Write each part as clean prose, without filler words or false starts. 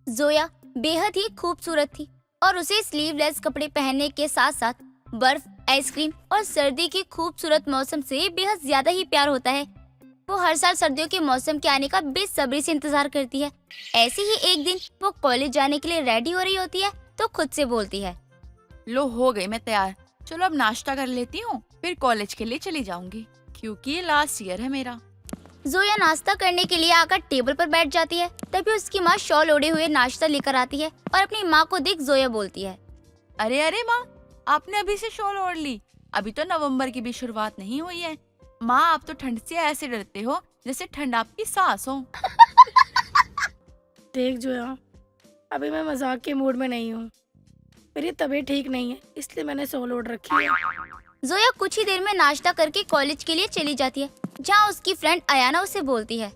जोया बेहद ही खूबसूरत थी और उसे स्लीवलेस कपड़े पहनने के साथ साथ बर्फ, आइसक्रीम और सर्दी के खूबसूरत मौसम से बेहद ज्यादा ही प्यार होता है। वो हर साल सर्दियों के मौसम के आने का बेसब्री से इंतजार करती है। ऐसे ही एक दिन वो कॉलेज जाने के लिए रेडी हो रही होती है तो खुद से बोलती है, लो हो गई मैं तैयार। चलो अब नाश्ता कर लेती हूँ, फिर कॉलेज के लिए चली जाऊंगी क्योंकि ये लास्ट ईयर है मेरा। जोया नाश्ता करने के लिए आकर टेबल पर बैठ जाती है। तभी उसकी माँ शॉल ओढ़े हुए नाश्ता लेकर आती है और अपनी माँ को देख जोया बोलती है, अरे अरे माँ, आपने अभी से शॉल ओढ़ ली? अभी तो नवंबर की भी शुरुआत नहीं हुई है। माँ, आप तो ठंड से ऐसे डरते हो जैसे ठंड आपकी सांस हो। देख जोया, अभी मैं मजाक के मूड में नहीं हूँ। मेरी तबीयत ठीक नहीं है, इसलिए मैंने शॉल ओढ़ रखी है। जोया कुछ ही देर में नाश्ता करके कॉलेज के लिए चली जाती है, जहाँ उसकी फ्रेंड अयाना उसे बोलती है,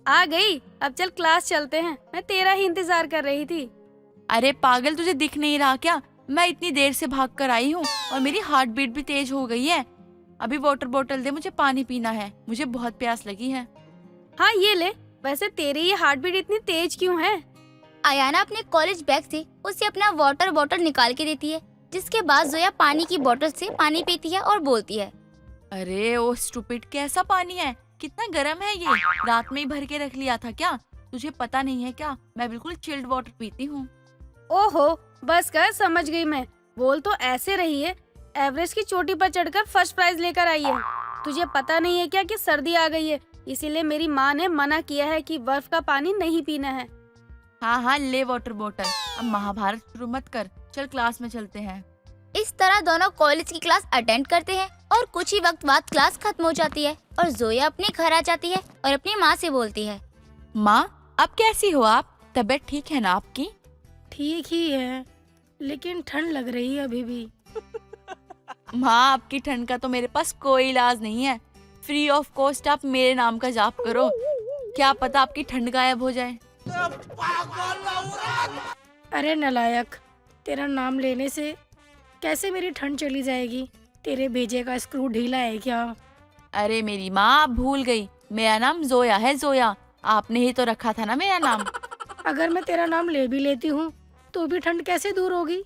आ गई, अब चल क्लास चलते हैं, मैं तेरा ही इंतजार कर रही थी। अरे पागल, तुझे दिख नहीं रहा क्या? मैं इतनी देर से भाग कर आई हूँ और मेरी हार्ट बीट भी तेज हो गई है। अभी वाटर बोतल दे, मुझे पानी पीना है, मुझे बहुत प्यास लगी है। हाँ ये ले। वैसे तेरी ये हार्ट बीट इतनी तेज क्यों है? अयाना अपने कॉलेज बैग से उसे अपना वाटर बॉटल निकाल के देती है, जिसके बाद जोया पानी की बोतल से पानी पीती है और बोलती है, अरे ओ स्टूपिड, कैसा पानी है? कितना गर्म है ये? रात में ही भर के रख लिया था क्या? तुझे पता नहीं है क्या? मैं बिल्कुल चिल्ड वाटर पीती हूँ। ओहो, बस कर, समझ गई मैं। बोल तो ऐसे रही है, एवरेस्ट की चोटी पर चढ़कर फर्स्ट प्राइज लेकर आई है। तुझे पता नहीं है क्या कि सर्दी आ गई है, इसीलिए मेरी माँ ने मना किया है कि बर्फ का पानी नहीं पीना है। हाँ हाँ, ले वाटर बोतल। अब महाभारत शुरू मत कर, चल क्लास में चलते हैं। इस तरह दोनों कॉलेज की क्लास अटेंड करते हैं और कुछ ही वक्त बाद क्लास खत्म हो जाती है और जोया अपने घर आ जाती है और अपनी माँ से बोलती है, माँ, अब कैसी हो आप? तबीयत ठीक है ना आपकी? ठीक ही है, लेकिन ठंड लग रही है अभी भी। माँ, आपकी ठंड का तो मेरे पास कोई इलाज नहीं है। फ्री ऑफ कॉस्ट आप मेरे नाम का जाप करो, क्या पता आपकी ठंड गायब हो जाए। अरे नलायक, तेरा नाम लेने से कैसे मेरी ठंड चली जाएगी? तेरे भेजे का स्क्रू ढीला है क्या? अरे मेरी माँ, आप भूल गई, मेरा नाम जोया है, जोया। आपने ही तो रखा था ना मेरा नाम। अगर मैं तेरा नाम ले भी लेती हूँ तो भी ठंड कैसे दूर होगी?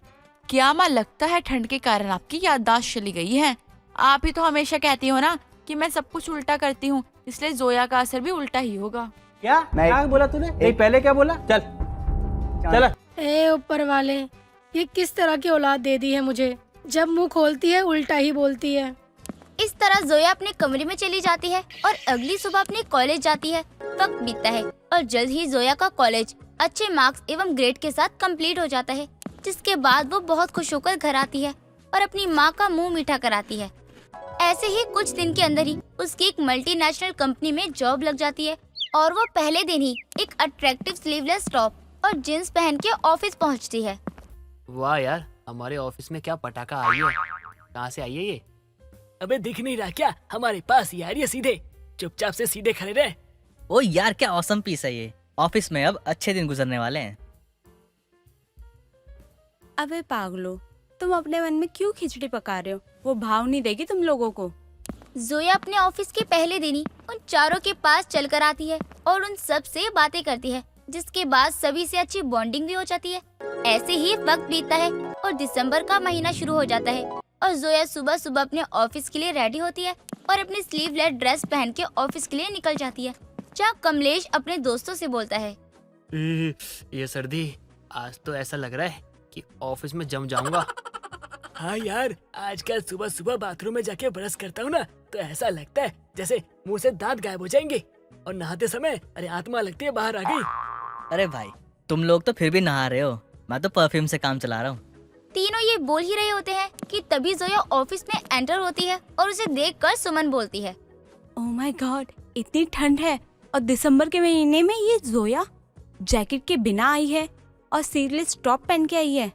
क्या माँ, लगता है ठंड के कारण आपकी याददाश्त चली गई है। आप ही तो हमेशा कहती हो ना कि मैं सब कुछ उल्टा करती हूँ, इसलिए जोया का असर भी उल्टा ही होगा। क्या नहीं। क्या बोला तूने? नहीं, पहले क्या बोला? चल चल। ए ऊपर वाले, ये किस तरह की औलाद दे दी है मुझे? जब मुंह खोलती है उल्टा ही बोलती है। इस तरह जोया अपने कमरे में चली जाती है और अगली सुबह अपने कॉलेज जाती है। वक्त बीतता है और जल्द ही जोया का कॉलेज अच्छे मार्क्स एवं ग्रेड के साथ कंप्लीट हो जाता है, जिसके बाद वो बहुत खुश होकर घर आती है और अपनी माँ का मुंह मीठा कराती है। ऐसे ही कुछ दिन के अंदर ही उसकी एक मल्टीनेशनल कंपनी में जॉब लग जाती है और वो पहले दिन ही एक अट्रैक्टिव स्लीवलेस टॉप और जींस पहन के ऑफिस पहुँचती है। वाह यार, हमारे ऑफिस में क्या पटाखा आई है। कहाँ से आई है ये? अबे दिख नहीं रहा क्या? हमारे पास ही आ रही है सीधे। चुपचाप से सीधे खड़े रहे। ओ यार, क्या औसम पीस है ये। ऑफिस में अब अच्छे दिन गुजरने वाले हैं। अबे पागलो, तुम अपने मन में क्यों खिचड़ी पका रहे हो? वो भाव नहीं देगी तुम लोगों को। जोया अपने ऑफिस के पहले दिन ही उन चारों के पास चलकर आती है और उन सब से बातें करती है, जिसके बाद सभी से अच्छी बॉन्डिंग भी हो जाती है। ऐसे ही वक्त बीतता है और दिसंबर का महीना शुरू हो जाता है और जोया सुबह सुबह अपने ऑफिस के लिए रेडी होती है और अपनी स्लीवलेस ड्रेस पहन के ऑफिस के लिए निकल जाती है, जहाँ कमलेश अपने दोस्तों से बोलता है, ये सर्दी, आज तो ऐसा लग रहा है कि ऑफिस में जम जाऊंगा। हाँ यार, आजकल सुबह सुबह बाथरूम में जाके ब्रश करता हूँ ना, तो ऐसा लगता है जैसे मुंह से दांत गायब हो जाएंगे। और नहाते समय अरे आत्मा लगती है बाहर आ गई। अरे भाई, तुम लोग तो फिर भी नहा रहे हो, मैं तो परफ्यूम से काम चला रहा हूँ। तीनों ये बोल ही रहे होते हैं कि तभी जोया ऑफिस में एंटर होती है और उसे देखकर सुमन बोलती है, ओह माय गॉड, इतनी ठंड है और दिसंबर के महीने में ये जोया जैकेट के बिना आई है और स्लीवलेस टॉप पहन के आई है।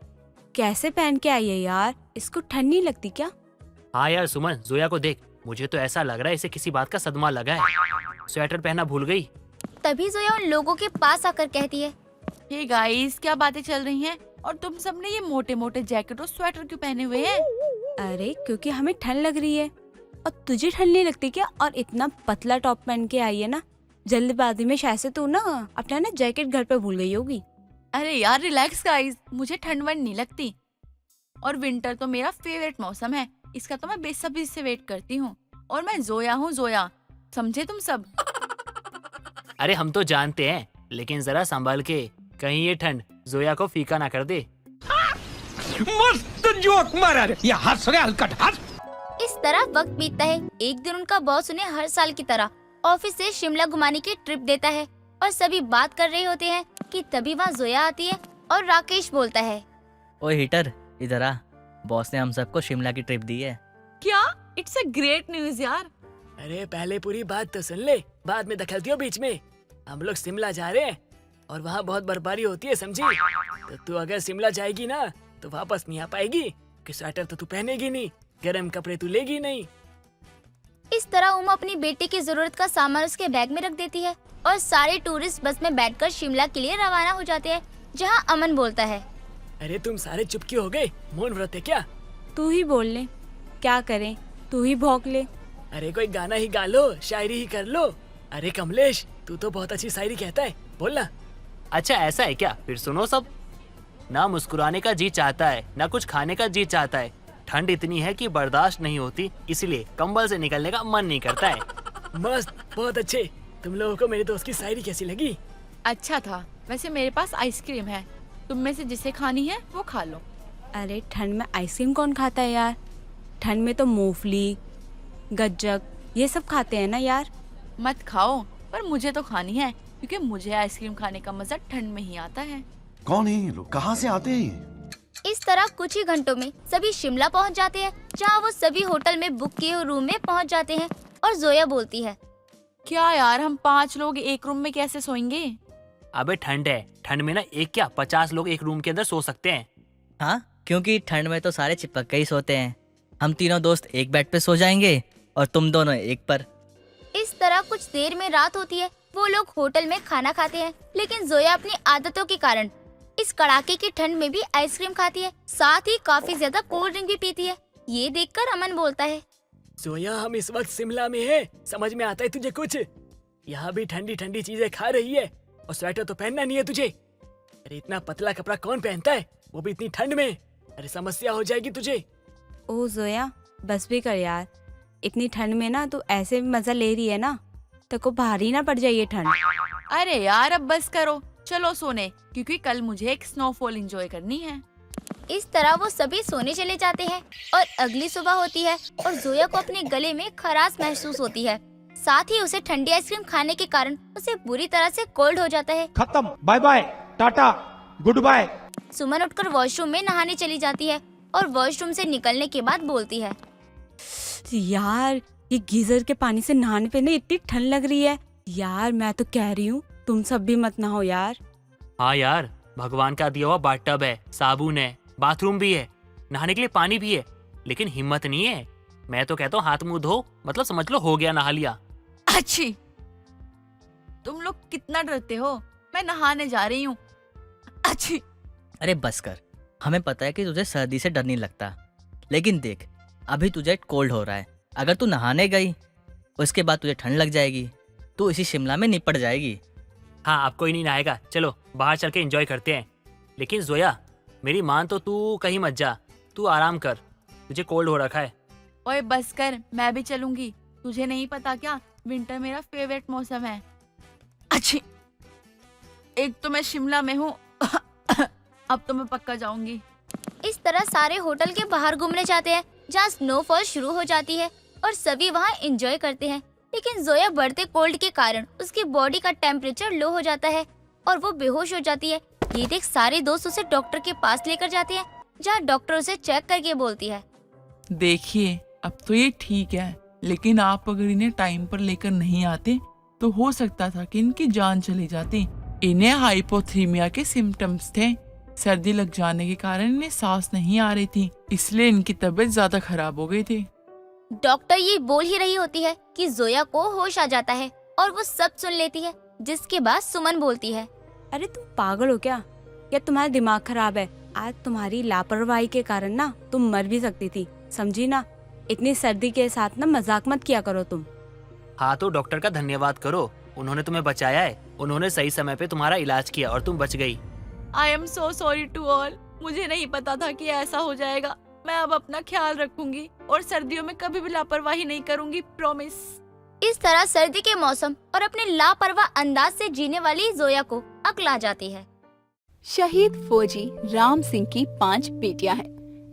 कैसे पहन के आई है यार? इसको ठंड नहीं लगती क्या? हाँ यार सुमन, जोया को देख, मुझे तो ऐसा लग रहा है इसे किसी बात का सदमा लगा है। स्वेटर पहना भूल गई। तभी जोया उन लोगों के पास आकर कहती है, हे गाइस, क्या बातें चल रही हैं? और तुम सबने ये मोटे मोटे जैकेट और स्वेटर क्यों पहने हुए हैं? अरे क्योंकि हमें ठंड लग रही है। और तुझे ठंड नहीं लगती क्या? और इतना पतला टॉप पहन के आई है ना, जल्दबाजी में शायद से तू ना अपना ना जैकेट घर पे भूल गई होगी। अरे यार रिलैक्स गाइस, मुझे ठंड वंड नहीं लगती और विंटर तो मेरा फेवरेट मौसम है। इसका तो मैं बेसब्री से वेट करती हूँ। और मैं जोया हूँ, जोया, समझे तुम सब? अरे हम तो जानते हैं, लेकिन जरा संभल के, कहीं ये ठंड जोया को फीका ना कर दे। मस्त जोक मारा रे, ये हंस रे हलकट हंस। इस तरह वक्त बीतता है। एक दिन उनका बॉस उन्हें हर साल की तरह ऑफिस से शिमला घुमाने की ट्रिप देता है और सभी बात कर रहे होते हैं कि तभी वहाँ जोया आती है और राकेश बोलता है, ओए हीटर, इधर आ। बॉस ने हम सबको शिमला की ट्रिप दी है। क्या? इट्स अ ग्रेट न्यूज यार। अरे पहले पूरी बात तो सुन ले, बाद में दखलती हो बीच में। हम लोग शिमला जा रहे हैं और वहाँ बहुत बर्फबारी होती है, समझी? तो तू अगर शिमला जाएगी ना तो वापस नहीं आ पाएगी, कि स्वेटर तो तू पहनेगी नहीं, गर्म कपड़े तू लेगी नहीं। इस तरह उमा अपनी बेटी की जरूरत का सामान उसके बैग में रख देती है और सारे टूरिस्ट बस में बैठकर शिमला के लिए रवाना हो जाते हैं, जहाँ अमन बोलता है, अरे तुम सारे चुपके हो गए, मौन व्रत है क्या? तू ही बोल ले, क्या करें, तू ही भौंक ले। अरे कोई गाना ही गा लो, शायरी ही कर लो। अरे कमलेश, तू तो बहुत अच्छी शायरी कहता है, बोलना। अच्छा ऐसा है क्या? फिर सुनो सब। ना मुस्कुराने का जी चाहता है, ना कुछ खाने का जी चाहता है। ठंड इतनी है कि बर्दाश्त नहीं होती, इसलिए कंबल से निकलने का मन नहीं करता है। मस्त, बहुत अच्छे। तुम लोगों को मेरे दोस्त की शायरी कैसी लगी? अच्छा था। वैसे मेरे पास आइसक्रीम है, तुम में से जिसे खानी है वो खा लो। अरे ठंड में आइसक्रीम कौन खाता है यार? ठंड में तो मूंगफली, गज्जक ये सब खाते हैं ना यार। मत खाओ, पर मुझे तो खानी है, क्योंकि मुझे आइसक्रीम खाने का मजा ठंड में ही आता है। कौन है ये लोग, कहाँ से आते हैं? इस तरह कुछ ही घंटों में सभी शिमला पहुंच जाते हैं, जहां वो सभी होटल में बुक किए हुए रूम में पहुंच जाते हैं और जोया बोलती है, क्या यार, हम 5 लोग एक रूम में कैसे सोएंगे? अबे ठंड है, ठंड में ना एक क्या 50 लोग एक रूम के अंदर सो सकते हैं। हाँ, क्योंकि ठंड में तो सारे चिपक के ही सोते हैं। हम तीनों दोस्त एक बेड पे सो जाएंगे और तुम दोनों एक पर। इस तरह कुछ देर में रात होती है। वो लोग होटल में खाना खाते हैं, लेकिन जोया अपनी आदतों के कारण इस कड़ाके की ठंड में भी आइसक्रीम खाती है, साथ ही काफी ज्यादा कोल्ड ड्रिंक भी पीती है। ये देखकर अमन बोलता है, जोया, हम इस वक्त शिमला में हैं, समझ में आता है तुझे कुछ? यहाँ भी ठंडी ठंडी चीजें खा रही है और स्वेटर तो पहनना नहीं है तुझे। अरे इतना पतला कपड़ा कौन पहनता है, वो भी इतनी ठंड में? अरे समस्या हो जाएगी तुझे। ओ जोया, बस भी कर यार। इतनी ठंड में ना तू ऐसे भी मजा ले रही है ना, तो को भारी ना पड़ जाए ये ठंड। अरे यार अब बस करो, चलो सोने, क्योंकि कल मुझे एक स्नोफॉल एंजॉय करनी है। इस तरह वो सभी सोने चले जाते हैं और अगली सुबह होती है और जोया को अपने गले में खराश महसूस होती है। साथ ही उसे ठंडी आइसक्रीम खाने के कारण उसे बुरी तरह से कोल्ड हो जाता है। खत्म, bye bye, tata, goodbye. Suman उठकर वॉशरूम में नहाने चली जाती है और वॉशरूम से निकलने के बाद बोलती है, यार ये गीजर के पानी से नहाने पे ना इतनी ठंड लग रही है यार। मैं तो कह रही हूँ तुम सब भी मत नहाओ यार। हाँ यार, भगवान का दिया हुआ बाथटब है, साबुन है, बाथरूम भी है, नहाने के लिए पानी भी है, लेकिन हिम्मत नहीं है। मैं तो कहता हूँ हाथ मुंह धो, मतलब समझ लो हो गया, नहा लिया। अच्छी, तुम लोग कितना डरते हो, मैं नहाने जा रही हूँ। अच्छी। अरे बस कर, हमें पता है कि तुझे सर्दी से डर नहीं लगता, लेकिन देख अभी तुझे कोल्ड हो रहा है। अगर तू नहाने गई उसके बाद तुझे ठंड लग जाएगी, तू इसी शिमला में निपट जाएगी। हाँ, अब कोई नहीं नहाएगा, चलो बाहर चल के एंजॉय करते हैं। लेकिन जोया, मेरी मान तो तू कहीं मत जा, तू आराम कर, तुझे कोल्ड हो रखा है। ओए बस कर, मैं भी चलूंगी। तुझे नहीं पता क्या, विंटर मेरा फेवरेट मौसम है। अच्छी, एक तो मैं शिमला में हूँ अब तो मैं पक्का जाऊंगी। इस तरह सारे होटल के बाहर घूमने जाते हैं, जहाँ स्नोफॉल शुरू हो जाती है और सभी वहाँ एंजॉय करते हैं। लेकिन जोया बढ़ते कोल्ड के कारण उसकी बॉडी का टेम्परेचर लो हो जाता है और वो बेहोश हो जाती है। ये देख सारे दोस्त उसे डॉक्टर के पास लेकर जाते हैं, जहाँ डॉक्टर उसे चेक करके बोलती है, देखिए अब तो ये ठीक है, लेकिन आप अगर इन्हें टाइम पर लेकर नहीं आते तो हो सकता था कि इनकी जान चली जाती। इन्हें हाइपोथर्मिया के सिम्टम्स थे, सर्दी लग जाने के कारण इन्हें सांस नहीं आ रही थी, इसलिए इनकी तबीयत ज्यादा खराब हो गई थी। डॉक्टर ये बोल ही रही होती है कि जोया को होश आ जाता है और वो सब सुन लेती है, जिसके बाद सुमन बोलती है, अरे तुम पागल हो क्या, या तुम्हारा दिमाग खराब है? आज तुम्हारी लापरवाही के कारण ना तुम मर भी सकती थी, समझी ना? इतनी सर्दी के साथ ना मजाक मत किया करो तुम। हाँ तो डॉक्टर का धन्यवाद करो, उन्होंने तुम्हें बचाया है, उन्होंने सही समय पे तुम्हारा इलाज किया और तुम बच गई। I am so sorry to all. मुझे नहीं पता था कि ऐसा हो जाएगा। मैं अब अपना ख्याल रखूंगी और सर्दियों में कभी भी लापरवाही नहीं करूंगी, प्रॉमिस। इस तरह सर्दी के मौसम और अपने लापरवाह अंदाज से जीने वाली जोया को अक्ल आ जाती है। शहीद फौजी राम सिंह की 5 बेटियां हैं,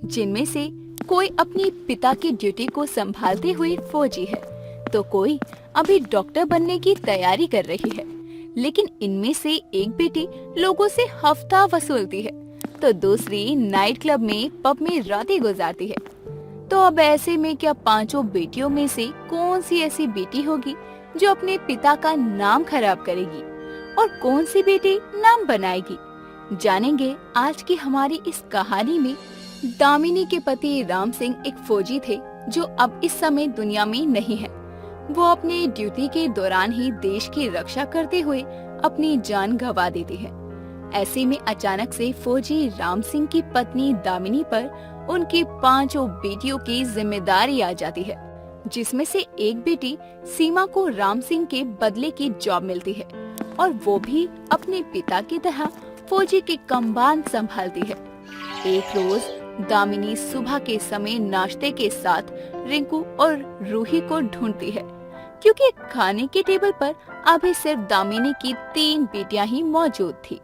जिनमें से कोई अपने पिता की ड्यूटी को संभालते हुए फौजी है, तो कोई अभी डॉक्टर बनने की तैयारी कर रही है। लेकिन इनमें से एक बेटी लोगों से हफ्ता वसूलती है, तो दूसरी नाइट क्लब में पब में रातें गुजारती है। तो अब ऐसे में क्या 5 बेटियों में से कौन सी ऐसी बेटी होगी जो अपने पिता का नाम खराब करेगी और कौन सी बेटी नाम बनाएगी? जानेंगे आज की हमारी इस कहानी में। दामिनी के पति राम सिंह एक फौजी थे जो अब इस समय दुनिया में नहीं है। वो अपने ड्यूटी के दौरान ही देश की रक्षा करते हुए अपनी जान गंवा देते हैं। ऐसे में अचानक से फौजी राम सिंह की पत्नी दामिनी पर उनकी 5 बेटियों की जिम्मेदारी आ जाती है, जिसमें से एक बेटी सीमा को राम सिंह के बदले की जॉब मिलती है और वो भी अपने पिता की तरह फौजी के कंबान संभालती है। एक रोज दामिनी सुबह के समय नाश्ते के साथ रिंकू और रूही को ढूंढती है, क्योंकि खाने के टेबल पर अभी सिर्फ दामिनी की 3 बेटियां ही मौजूद थी।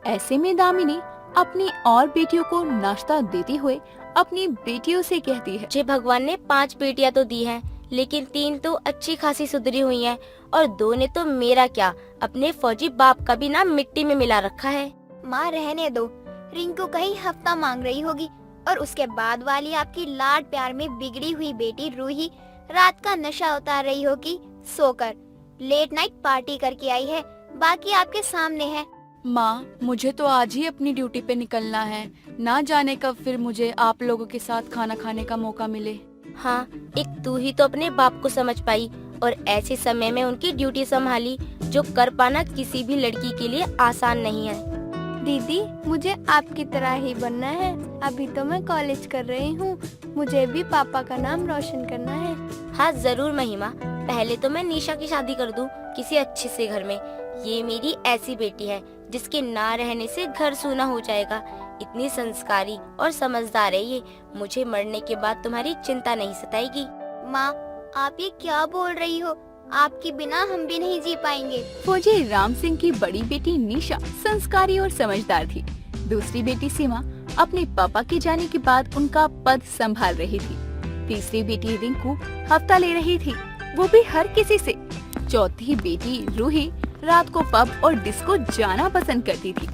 ऐसे में दामिनी अपनी और बेटियों को नाश्ता देते हुए अपनी बेटियों से कहती है, मुझे भगवान ने 5 बेटियां तो दी हैं, लेकिन 3 तो अच्छी खासी सुधरी हुई हैं और 2 ने तो मेरा क्या, अपने फौजी बाप का भी नाम मिट्टी में मिला रखा है। माँ रहने दो, रिंकू कहीं हफ्ता मांग रही होगी और उसके बाद वाली आपकी लाड प्यार में बिगड़ी हुई बेटी रूही रात का नशा उतार रही होगी सोकर। लेट नाइट पार्टी करके आई है, बाकी आपके सामने है। माँ, मुझे तो आज ही अपनी ड्यूटी पे निकलना है, ना जाने कब फिर मुझे आप लोगों के साथ खाना खाने का मौका मिले। हाँ, एक तू ही तो अपने बाप को समझ पाई और ऐसे समय में उनकी ड्यूटी संभाली, जो कर पाना किसी भी लड़की के लिए आसान नहीं है। दीदी, मुझे आपकी तरह ही बनना है। अभी तो मैं कॉलेज कर रही हूँ, मुझे भी पापा का नाम रोशन करना है। हाँ जरूर महिमा, पहले तो मैं निशा की शादी कर दूं किसी अच्छे से घर में। ये मेरी ऐसी बेटी है जिसके ना रहने से घर सूना हो जाएगा। इतनी संस्कारी और समझदार है ये, मुझे मरने के बाद तुम्हारी चिंता नहीं सताएगी। माँ, आप ये क्या बोल रही हो? आपके बिना हम भी नहीं जी पाएंगे। फौजी राम सिंह की बड़ी बेटी निशा संस्कारी और समझदार थी। दूसरी बेटी सीमा अपने पापा के जाने के बाद उनका पद संभाल रही थी। तीसरी बेटी रिंकू हफ्ता ले रही थी, वो भी हर किसी से। चौथी बेटी रूही रात को पब और डिस्को जाना पसंद करती थी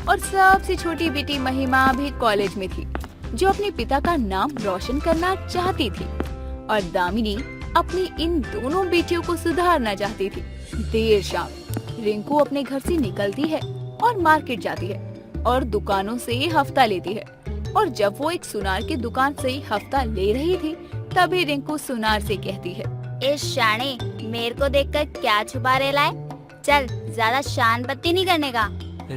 और सबसे छोटी बेटी महिमा भी कॉलेज में थी, जो अपने पिता का नाम रोशन करना चाहती थी। और दामिनी अपनी इन दोनों बेटियों को सुधारना चाहती थी। देर शाम रिंकू अपने घर से निकलती है और मार्केट जाती है और दुकानों से हफ्ता लेती है। और जब वो एक सुनार की दुकान से हफ्ता ले रही थी, तभी रिंकू सुनार से कहती है, ए शाणे, मेरे को देखकर क्या छुपा रहे लाए? चल, ज्यादा शान बत्ती नहीं करने का।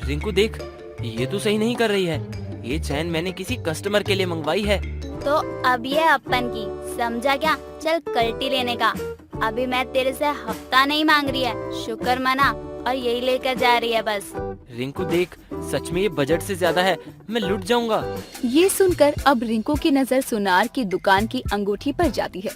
रिंकू देख, ये तो सही नहीं कर रही है। ये चैन मैंने किसी कस्टमर के लिए मंगवाई है। तो अब ये अपन की, समझा क्या? चल कल्टी लेने का। अभी मैं तेरे से हफ्ता नहीं मांग रही है, शुक्र मना, और यही लेकर जा रही है बस। रिंकू देख, सच में ये बजट से ज्यादा है, मैं लुट जाऊंगा। ये सुनकर अब रिंकू की नजर सुनार की दुकान की अंगूठी पर जाती है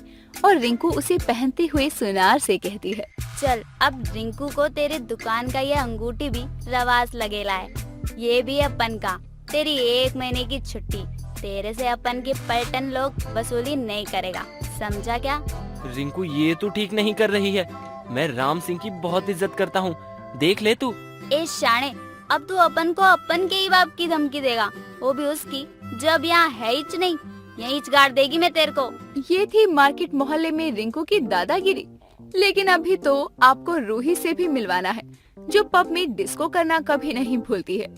और रिंकू उसे पहनते हुए सुनार से कहती है, चल अब रिंकू को तेरे दुकान का ये अंगूठी भी रवाज लगेला है। ये भी अपन का, तेरी 1 महीने की छुट्टी। तेरे से अपन के पर्यटन लोग वसूली नहीं करेगा, समझा क्या? रिंकू ये तो ठीक नहीं कर रही है। मैं राम सिंह की बहुत इज्जत करता हूँ, देख ले तू। ए शाणे, अब तू अपन को अपन के ही बाप की धमकी देगा, वो भी उसकी जब यहाँ है ही नहीं। यही गाड़ देगी मैं तेरे को। ये थी मार्केट मोहल्ले में रिंकू की दादागिरी। लेकिन अभी तो आपको रूही से भी मिलवाना है, जो पब में डिस्को करना कभी नहीं भूलती है।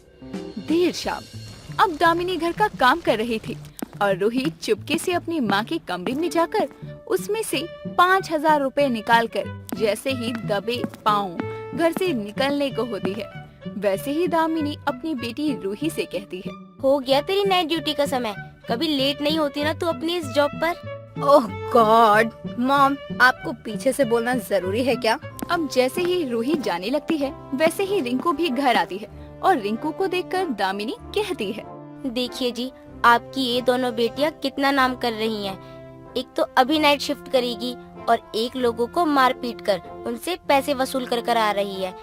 देर शाम अब दामिनी घर का काम कर रही थी और रूही चुपके से अपनी माँ के कमरे में जाकर उसमें से 5000 रुपए निकालकर जैसे ही दबे पाँव घर से निकलने को होती है, वैसे ही दामिनी अपनी बेटी रूही से कहती है, हो गया तेरी नई ड्यूटी का समय, कभी लेट नहीं होती ना तू अपनी इस जॉब पर। ओह गॉड मॉम, आपको पीछे से बोलना जरूरी है क्या? अब जैसे ही रूही जाने लगती है, वैसे ही रिंकू भी घर आती है और रिंकू को देखकर दामिनी कहती है, देखिए जी, आपकी ये दोनों बेटियां कितना नाम कर रही हैं। एक तो अभी नाइट शिफ्ट करेगी और एक लोगों को मार पीट कर उनसे पैसे वसूल कर आ रही है।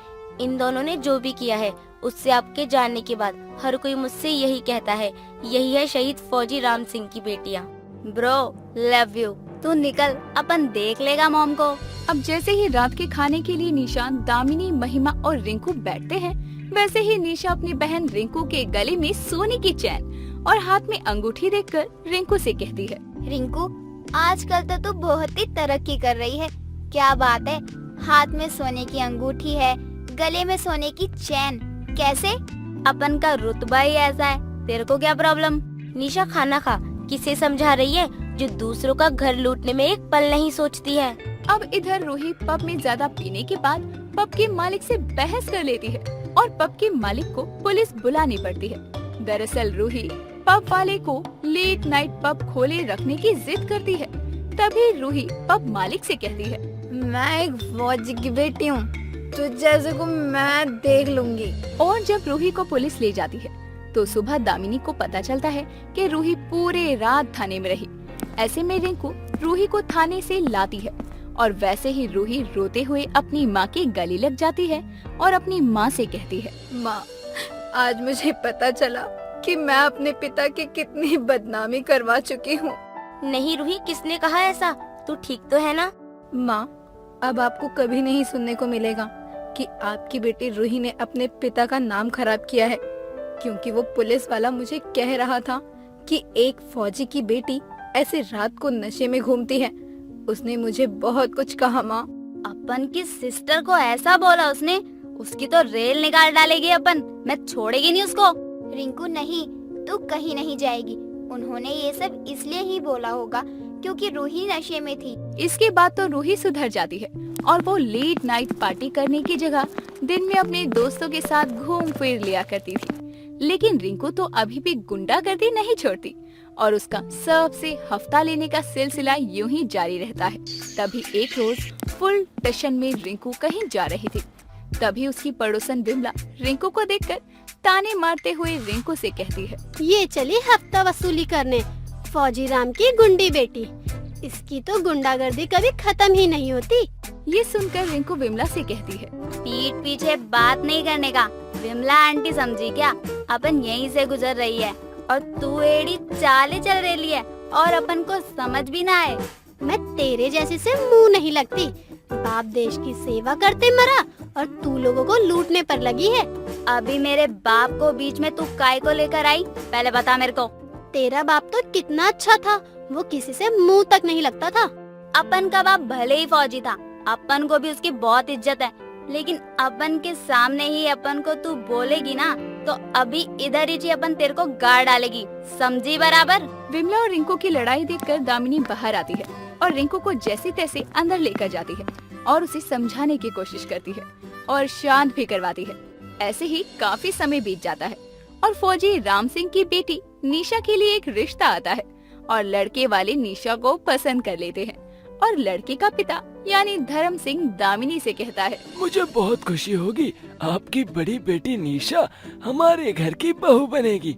इन दोनों ने जो भी किया है उससे आपके जानने के बाद हर कोई मुझसे यही कहता है, यही है शहीद फौजी राम सिंह की बेटियां। Bro, love you. तू निकल, अपन देख लेगा मॉम को। अब जैसे ही रात के खाने के लिए निशा, दामिनी, महिमा और रिंकू बैठते हैं, वैसे ही निशा अपनी बहन रिंकू के गले में सोने की चैन और हाथ में अंगूठी देखकर रिंकू से कहती है, रिंकू, आजकल तो तू बहुत ही तरक्की कर रही है। क्या बात है, हाथ में सोने की अंगूठी है, गले में सोने की चैन, कैसे? अपन का रुतबा ही ऐसा है, तेरे को क्या प्रॉब्लम? निशा, खाना खा। किसे समझा रही है जो दूसरों का घर लूटने में एक पल नहीं सोचती है। अब इधर रूही पब में ज्यादा पीने के बाद पब के मालिक से बहस कर लेती है और पब के मालिक को पुलिस बुलानी पड़ती है। दरअसल रूही पब वाले को लेट नाइट पब खोले रखने की जिद करती है। तभी रूही पब मालिक से कहती है, मैं एक फौजी की बेटी हूँ, तुझ जैसे को मैं देख लूंगी। और जब रूही को पुलिस ले जाती है तो सुबह दामिनी को पता चलता है कि रूही पूरे रात थाने में रही। ऐसे में रिंकू रूही को थाने से लाती है और वैसे ही रूही रोते हुए अपनी माँ के गले लग जाती है और अपनी माँ से कहती है, माँ, आज मुझे पता चला कि मैं अपने पिता की कितनी बदनामी करवा चुकी हूँ। नहीं रूही, किसने कहा ऐसा? तू ठीक तो है ना? माँ, अब आपको कभी नहीं सुनने को मिलेगा कि आपकी बेटी रूही ने अपने पिता का नाम खराब किया है, क्योंकि वो पुलिस वाला मुझे कह रहा था कि एक फौजी की बेटी ऐसे रात को नशे में घूमती है। उसने मुझे बहुत कुछ कहा माँ। अपन की सिस्टर को ऐसा बोला उसने? उसकी तो रेल निकाल डालेगी अपन, मैं छोड़ेगी नहीं उसको। रिंकू नहीं, तू कहीं नहीं जाएगी। उन्होंने ये सब इसलिए ही बोला होगा क्योंकि रूही नशे में थी। इसके बाद तो रूही सुधर जाती है और वो लेट नाइट पार्टी करने की जगह दिन में अपने दोस्तों के साथ घूम फिर लिया करती थी। लेकिन रिंकू तो अभी भी गुंडागर्दी नहीं छोड़ती और उसका सबसे हफ्ता लेने का सिलसिला यूं ही जारी रहता है। तभी एक रोज फुल टेंशन में रिंकू कहीं जा रही थी। तभी उसकी पड़ोसन बिमला रिंकू को देखकर ताने मारते हुए रिंकू से कहती है, ये चली हफ्ता वसूली करने, फौजी राम की गुंडी बेटी। इसकी तो गुंडागर्दी कभी खत्म ही नहीं होती। ये सुनकर रिंकू विमला से कहती है, पीठ पीछे बात नहीं करने का। विमला आंटी समझी क्या? अपन यहीं से गुजर रही है और तू एड़ी चाले चल रही है और अपन को समझ भी ना आए। मैं तेरे जैसे से मुंह नहीं लगती। बाप देश की सेवा करते मरा और तू लोगों को लूटने पर लगी है। अभी मेरे बाप को बीच में तू काय को लेकर आई, पहले बता मेरे को। तेरा बाप तो कितना अच्छा था, वो किसी से मुंह तक नहीं लगता था। अपन का बाप भले ही फौजी था, अपन को भी उसकी बहुत इज्जत है, लेकिन अपन के सामने ही अपन को तू बोलेगी ना तो अभी इधर ही अपन तेरे को गाड़ डालेगी, समझी बराबर? विमला और रिंकू की लड़ाई देखकर दामिनी बाहर आती है और रिंकू को जैसे तैसे अंदर लेकर जाती है और उसे समझाने की कोशिश करती है और शांत भी करवाती है। ऐसे ही काफी समय बीत जाता है और फौजी राम सिंह की बेटी निशा के लिए एक रिश्ता आता है और लड़के वाले निशा को पसंद कर लेते हैं और लड़के का पिता यानी धर्म सिंह दामिनी से कहता है, मुझे बहुत खुशी होगी, आपकी बड़ी बेटी निशा हमारे घर की बहू बनेगी,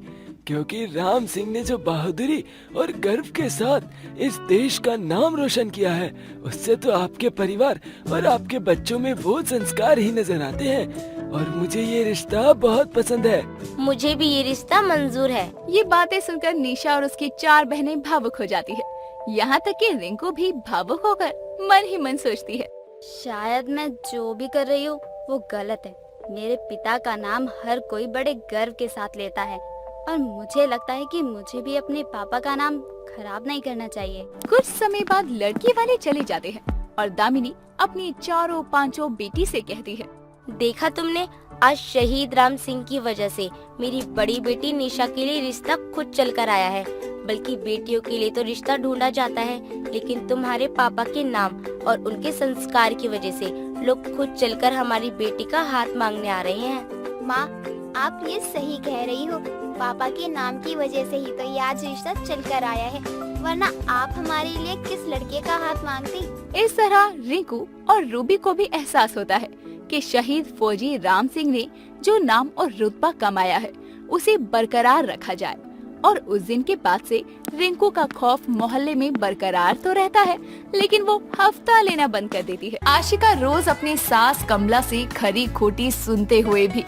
क्योंकि राम सिंह ने जो बहादुरी और गर्व के साथ इस देश का नाम रोशन किया है, उससे तो आपके परिवार और आपके बच्चों में वो संस्कार ही नजर आते हैं और मुझे ये रिश्ता बहुत पसंद है। मुझे भी ये रिश्ता मंजूर है। ये बातें सुनकर निशा और उसकी 4 बहनें भावुक हो जाती है। यहाँ तक कि रिंकू भी भावुक होकर मन ही मन सोचती है, शायद मैं जो भी कर रही हूँ वो गलत है। मेरे पिता का नाम हर कोई बड़े गर्व के साथ लेता है और मुझे लगता है कि मुझे भी अपने पापा का नाम खराब नहीं करना चाहिए। कुछ समय बाद लड़की वाले चले जाते हैं और दामिनी अपनी 4-5 बेटी से कहती है, देखा तुमने, आज शहीद राम सिंह की वजह से मेरी बड़ी बेटी निशा के लिए रिश्ता खुद चल कर आया है। बल्कि बेटियों के लिए तो रिश्ता ढूंढा जाता है, लेकिन तुम्हारे पापा के नाम और उनके संस्कार की वजह से लोग खुद चलकर हमारी बेटी का हाथ मांगने आ रहे हैं। माँ, आप ये सही कह रही हो। पापा के नाम की वजह से ही तो ये आज रिश्ता चल कर आया है, वरना आप हमारे लिए किस लड़के का हाथ मांगती। इस तरह रिंकू और रूबी को भी एहसास होता है कि शहीद फौजी राम सिंह ने जो नाम और रुतबा कमाया है उसे बरकरार रखा जाए। और उस दिन के बाद से रिंकू का खौफ मोहल्ले में बरकरार तो रहता है, लेकिन वो हफ्ता लेना बंद कर देती है। आशिका रोज अपनी सास कमला से खरी खोटी सुनते हुए भी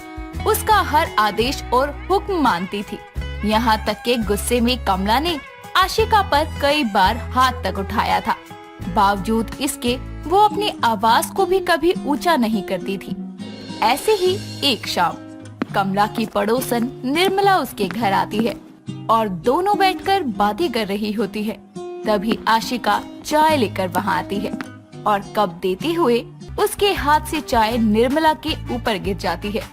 उसका हर आदेश और हुक्म मानती थी। यहाँ तक के गुस्से में कमला ने आशिका पर कई बार हाथ तक उठाया था। बावजूद इसके वो अपनी आवाज को भी कभी ऊंचा नहीं करती थी। ऐसे ही एक शाम कमला की पड़ोसन निर्मला उसके घर आती है और दोनों बैठकर बातें कर रही होती है। तभी आशिका चाय लेकर वहाँ आती है और कप देते हुए उसके हाथ से चाय निर्मला के ऊपर गिर जाती है,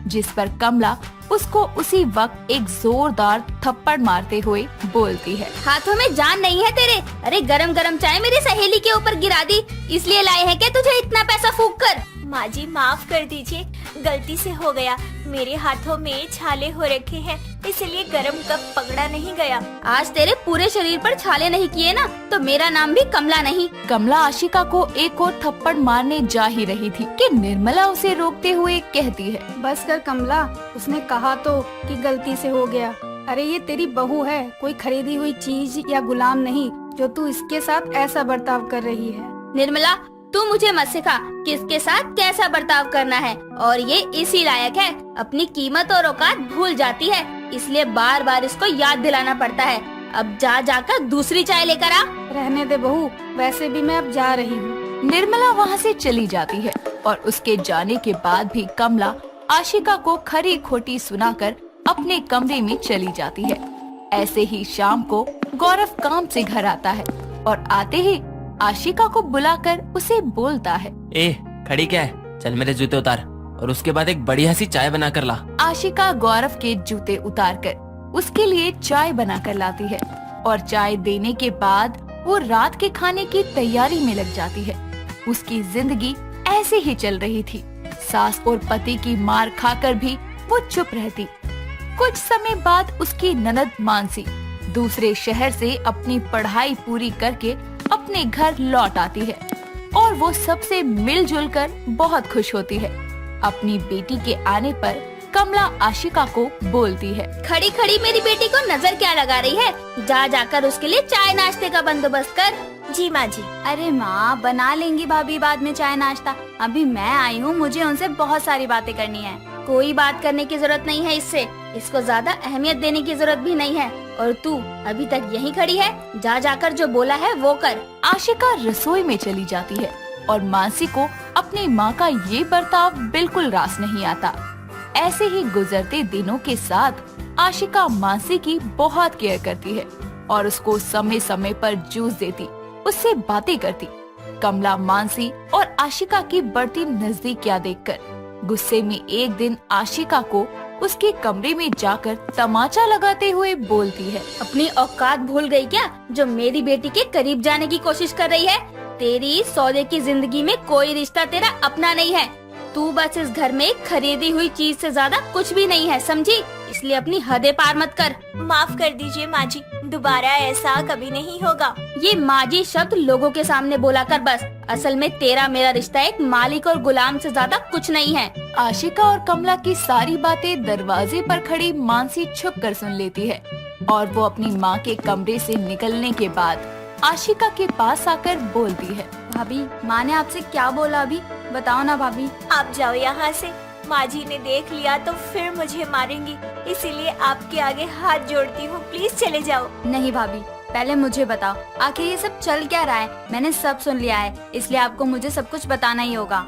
जिस पर कमला उसको उसी वक्त एक जोरदार थप्पड़ मारते हुए बोलती है, हाथों में जान नहीं है तेरे? अरे गरम गरम चाय मेरी सहेली के ऊपर गिरा दी, इसलिए लाए हैं क्या तुझे इतना पैसा फूंक कर? माँ जी माफ कर दीजिए, गलती से हो गया। मेरे हाथों में छाले हो रखे हैं, इसलिए गरम कप पकड़ा नहीं गया। आज तेरे पूरे शरीर पर छाले नहीं किए ना, तो मेरा नाम भी कमला नहीं। कमला आशिका को एक और थप्पड़ मारने जा ही रही थी कि निर्मला उसे रोकते हुए कहती है, बस कर कमला, उसने कहा तो कि गलती से हो गया। अरे ये तेरी बहू है, कोई खरीदी हुई चीज या गुलाम नहीं जो तू इसके साथ ऐसा बर्ताव कर रही है। निर्मला, तू मुझे मत सिखा किसके साथ कैसा बर्ताव करना है, और ये इसी लायक है। अपनी कीमत और औकात भूल जाती है, इसलिए बार बार इसको याद दिलाना पड़ता है। अब जा जाकर दूसरी चाय लेकर आ। रहने दे बहू, वैसे भी मैं अब जा रही हूँ। निर्मला वहाँ से चली जाती है और उसके जाने के बाद भी कमला आशिका को खरी खोटी सुनाकर अपने कमरे में चली जाती है। ऐसे ही शाम को गौरव काम से घर आता है और आते ही आशिका को बुलाकर उसे बोलता है, ए खड़ी क्या है, चल मेरे जूते उतार और उसके बाद एक बढ़िया सी चाय बना कर ला। आशिका गौरव के जूते उतारकर उसके लिए चाय बना कर लाती है और चाय देने के बाद वो रात के खाने की तैयारी में लग जाती है। उसकी जिंदगी ऐसे ही चल रही थी। सास और पति की मार खाकर भी वो चुप रहती। कुछ समय बाद उसकी ननद मानसी दूसरे शहर से अपनी पढ़ाई पूरी करके अपने घर लौट आती है और वो सबसे मिलजुल कर बहुत खुश होती है। अपनी बेटी के आने पर कमला आशिका को बोलती है, खड़ी खड़ी मेरी बेटी को नजर क्या लगा रही है? जा जाकर उसके लिए चाय नाश्ते का बंदोबस्त कर। जी माँ जी। अरे माँ, बना लेंगी भाभी बाद में चाय नाश्ता। अभी मैं आई हूँ, मुझे उनसे बहुत सारी बातें करनी है। कोई बात करने की जरूरत नहीं है इससे, इसको ज्यादा अहमियत देने की जरूरत भी नहीं है। और तू अभी तक यहीं खड़ी है, जा जाकर जो बोला है वो कर। आशिका रसोई में चली जाती है और मानसी को अपनी माँ का ये बर्ताव बिल्कुल रास नहीं आता। ऐसे ही गुजरते दिनों के साथ आशिका मानसी की बहुत केयर करती है और उसको समय समय पर जूस देती, उससे बातें करती। कमला मानसी और आशिका की बढ़ती नजदीकियां देखकर गुस्से में एक दिन आशिका को उसके कमरे में जाकर तमाचा लगाते हुए बोलती है, अपनी औकात भूल गई क्या, जो मेरी बेटी के करीब जाने की कोशिश कर रही है? तेरी सौदे की जिंदगी में कोई रिश्ता तेरा अपना नहीं है। तू बस इस घर में खरीदी हुई चीज से ज्यादा कुछ भी नहीं है, समझी? इसलिए अपनी हदें पार मत कर। माफ कर दीजिए माँ जी, दोबारा ऐसा कभी नहीं होगा। ये माजी शब्द लोगों के सामने बोला कर बस। असल में तेरा मेरा रिश्ता एक मालिक और गुलाम से ज्यादा कुछ नहीं है। आशिका और कमला की सारी बातें दरवाजे पर खड़ी मानसी छुप कर सुन लेती है और वो अपनी माँ के कमरे से निकलने के बाद आशिका के पास आकर बोलती है, भाभी, माँ ने आपसे क्या बोला अभी? बताओ ना भाभी। आप जाओ यहाँ से, माँ जी ने देख लिया तो फिर मुझे मारेंगी, इसीलिए आपके आगे हाथ जोड़ती हूँ, प्लीज चले जाओ। नहीं भाभी, पहले मुझे बताओ आखिर ये सब चल क्या रहा है? मैंने सब सुन लिया है, इसलिए आपको मुझे सब कुछ बताना ही होगा।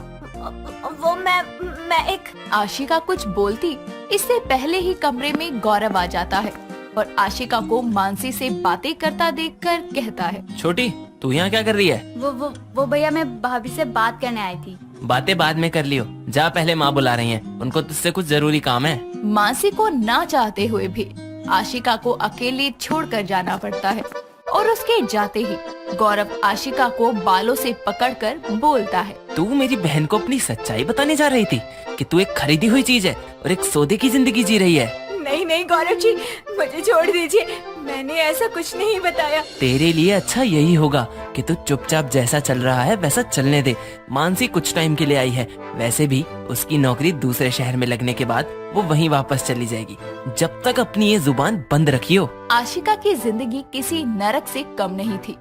वो मैं एक। आशिका कुछ बोलती इससे पहले ही कमरे में गौरव आ जाता है और आशिका को मानसी से बातें करता देखकर कहता है, छोटी तू यहाँ क्या कर रही है? वो भैया, मैं भाभी से बात करने आई थी। बातें बाद में कर लियो, जा, पहले माँ बुला रही हैं, उनको तुझसे कुछ जरूरी काम है। मानसी को ना चाहते हुए भी आशिका को अकेले छोड़कर जाना पड़ता है और उसके जाते ही गौरव आशिका को बालों से पकड़कर बोलता है, तू मेरी बहन को अपनी सच्चाई बताने जा रही थी कि तू एक खरीदी हुई चीज है और एक सौदे की जिंदगी जी रही है। नहीं नहीं गौरव जी, मुझे छोड़ दीजिए, मैंने ऐसा कुछ नहीं बताया। तेरे लिए अच्छा यही होगा कि तू चुपचाप जैसा चल रहा है वैसा चलने दे। मानसी कुछ टाइम के लिए आई है, वैसे भी उसकी नौकरी दूसरे शहर में लगने के बाद वो वहीं वापस चली जाएगी। जब तक अपनी ये जुबान बंद रखियो। आशिका की जिंदगी किसी नरक से कम नहीं थी।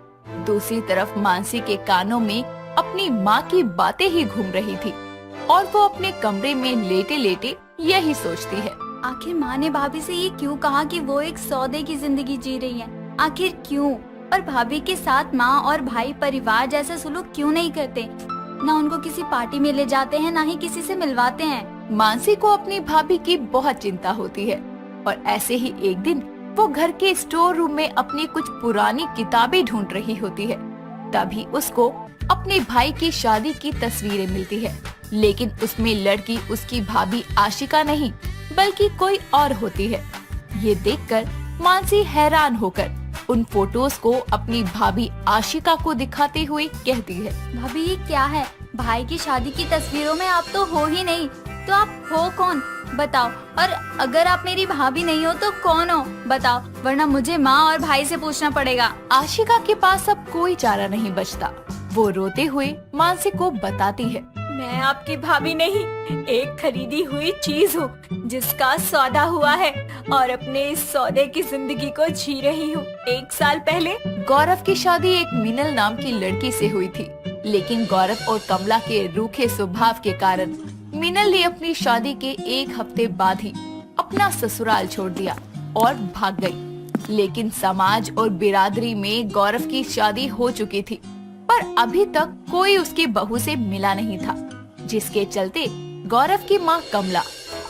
दूसरी तरफ मानसी के कानों में अपनी माँ की बातें ही घूम रही थी और वो अपने कमरे में लेटे लेटे यही सोचती है, आखिर माँ ने भाभी से ये क्यों कहा कि वो एक सौदे की जिंदगी जी रही है? आखिर क्यों? और भाभी के साथ माँ और भाई परिवार जैसा सुलूक क्यों नहीं करते? ना उनको किसी पार्टी में ले जाते हैं, ना ही किसी से मिलवाते हैं। मानसी को अपनी भाभी की बहुत चिंता होती है और ऐसे ही एक दिन वो घर के स्टोर रूम में अपनी कुछ पुरानी किताबें ढूंढ रही होती है। तभी उसको अपने भाई की शादी की तस्वीरें मिलती है, लेकिन उसमें लड़की उसकी भाभी आशिका नहीं बल्कि कोई और होती है। ये देखकर मानसी हैरान होकर उन फोटोज को अपनी भाभी आशिका को दिखाते हुए कहती है, भाभी ये क्या है? भाई की शादी की तस्वीरों में आप तो हो ही नहीं, तो आप हो कौन? बताओ। और अगर आप मेरी भाभी नहीं हो तो कौन हो? बताओ, वरना मुझे माँ और भाई से पूछना पड़ेगा। आशिका के पास अब कोई चारा नहीं बचता। वो रोते हुए मानसी को बताती है, मैं आपकी भाभी नहीं, एक खरीदी हुई चीज हूँ जिसका सौदा हुआ है और अपने इस सौदे की जिंदगी को जी रही हूँ। 1 साल पहले गौरव की शादी एक मीनल नाम की लड़की से हुई थी, लेकिन गौरव और कमला के रूखे स्वभाव के कारण मीनल ने अपनी शादी के 1 हफ्ते बाद ही अपना ससुराल छोड़ दिया और भाग गई। लेकिन समाज और बिरादरी में गौरव की शादी हो चुकी थी, पर अभी तक कोई उसकी बहू से मिला नहीं था, जिसके चलते गौरव की माँ कमला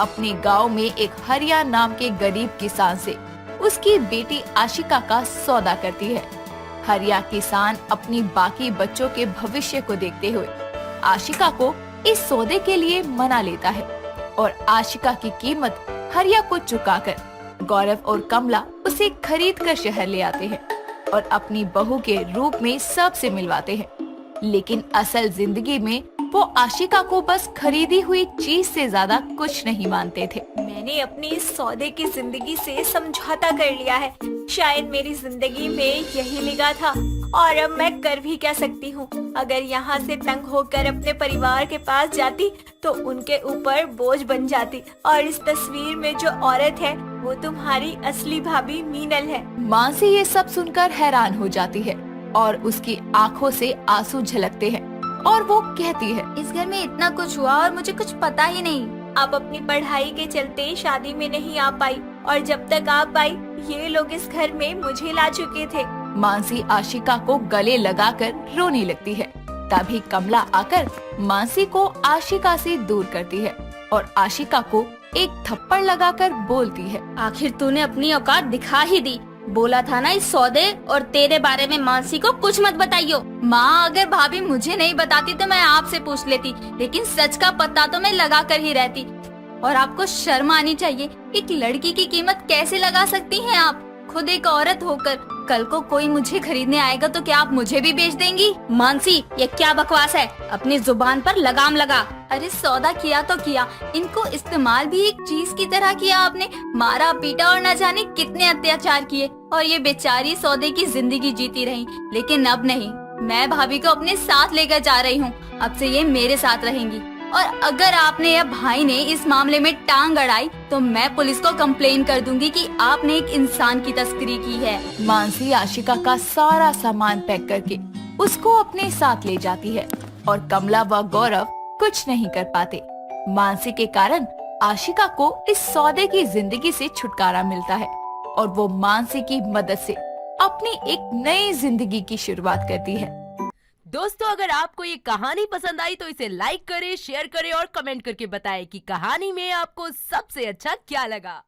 अपने गांव में एक हरिया नाम के गरीब किसान से उसकी बेटी आशिका का सौदा करती है। हरिया किसान अपनी बाकी बच्चों के भविष्य को देखते हुए आशिका को इस सौदे के लिए मना लेता है और आशिका की कीमत हरिया को चुकाकर गौरव और कमला उसे खरीद कर शहर ले आते हैं और अपनी बहू के रूप में सबसे मिलवाते हैं। लेकिन असल जिंदगी में वो आशिका को बस खरीदी हुई चीज से ज्यादा कुछ नहीं मानते थे। मैंने अपनी इस सौदे की जिंदगी से समझौता कर लिया है। शायद मेरी जिंदगी में यही लिखा था और अब मैं कर भी क्या सकती हूँ। अगर यहाँ से तंग होकर अपने परिवार के पास जाती तो उनके ऊपर बोझ बन जाती। और इस तस्वीर में जो औरत है वो तुम्हारी असली भाभी मीनल है। मानसी ये सब सुनकर हैरान हो जाती है और उसकी आंखों से आंसू झलकते हैं और वो कहती है, इस घर में इतना कुछ हुआ और मुझे कुछ पता ही नहीं। आप अपनी पढ़ाई के चलते शादी में नहीं आ पाई और जब तक आप आई ये लोग इस घर में मुझे ला चुके थे। मानसी आशिका को गले लगाकर रोने लगती है। तभी कमला आकर मानसी को आशिका से दूर करती है और आशिका को एक थप्पड़ लगाकर बोलती है, आखिर तूने अपनी औकात दिखा ही दी। बोला था ना इस सौदे और तेरे बारे में मानसी को कुछ मत बताइयो। माँ, अगर भाभी मुझे नहीं बताती तो मैं आपसे पूछ लेती, लेकिन सच का पता तो मैं लगा कर ही रहती। और आपको शर्म आनी चाहिए। एक लड़की की कीमत कैसे लगा सकती हैं आप? खुद एक औरत होकर कल को कोई मुझे खरीदने आएगा तो क्या आप मुझे भी बेच देंगी? मानसी, ये क्या बकवास है? अपनी जुबान पर लगाम लगा। अरे सौदा किया तो किया, इनको इस्तेमाल भी एक चीज की तरह किया आपने। मारा पीटा और न जाने कितने अत्याचार किए और ये बेचारी सौदे की जिंदगी जीती रही। लेकिन अब नहीं, मैं भाभी को अपने साथ लेकर जा रही हूँ। अब से ये मेरे साथ रहेंगी और अगर आपने या भाई ने इस मामले में टांग अड़ाई तो मैं पुलिस को कंप्लेन कर दूंगी कि आपने एक इंसान की तस्करी की है। मानसी आशिका का सारा सामान पैक करके उसको अपने साथ ले जाती है और कमला व गौरव कुछ नहीं कर पाते। मानसी के कारण आशिका को इस सौदे की जिंदगी से छुटकारा मिलता है और वो मानसी की मदद से अपनी एक नई जिंदगी की शुरुआत करती है। दोस्तों, अगर आपको ये कहानी पसंद आई तो इसे लाइक करें, शेयर करें और कमेंट करके बताएं कि कहानी में आपको सबसे अच्छा क्या लगा।